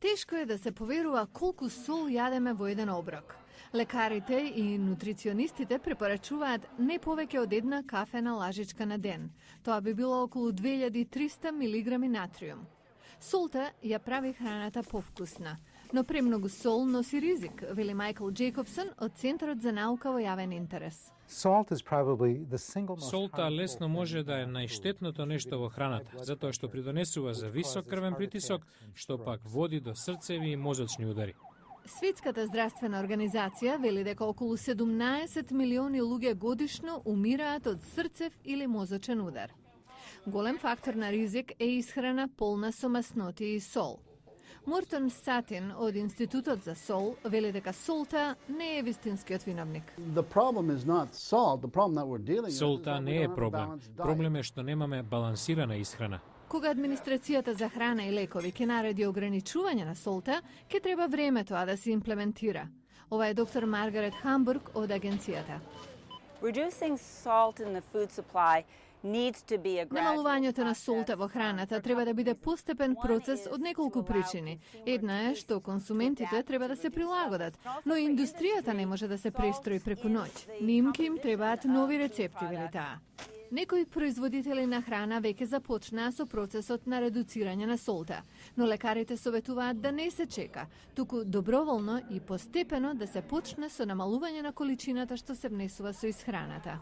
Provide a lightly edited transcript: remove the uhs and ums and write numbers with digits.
Тешко е да се поверува колку сол јадеме во еден оброк. Лекарите и нутриционистите препорачуваат не повеќе од една кафена лажичка на ден. Тоа би било околу 2300 милиграми натриум. Солта ја прави храната повкусна, но премногу сол носи ризик, вели Майкл Джейкобсон од Центарот за наука во јавен интерес. Солта лесно може да е најштетното нешто во храната, затоа што придонесува за висок крвен притисок, што пак води до срцеви и мозочни удари. Светската здравствена организација вели дека околу 17 милиони луѓе годишно умираат од срцев или мозочен удар. Голем фактор на ризик е исхрана полна со масноти и сол. Мортон Сатин од Институтот за сол вели дека солта не е вистинскиот виновник. Солта не е проблем. Проблем е што немаме балансирана исхрана. Кога администрацијата за храна и лекови ќе нареди ограничување на солта, ќе треба време тоа да се имплементира. Ова е доктор Маргарет Хамбург од агенцијата. Reducing salt in the food supply needs to be a Намалувањето на солта во храната треба да биде постепен процес од неколку причини. Една е што консументите треба да се прилагодат, но и индустријата не може да се престрои преку ноќ. Нимки им требаат нови рецепти, вели таа. Некои производители на храна веќе започнаа со процесот на редуцирање на солта, но лекарите советуваат да не се чека, туку доброволно и постепено да се почне со намалување на количината што се внесува со исхраната.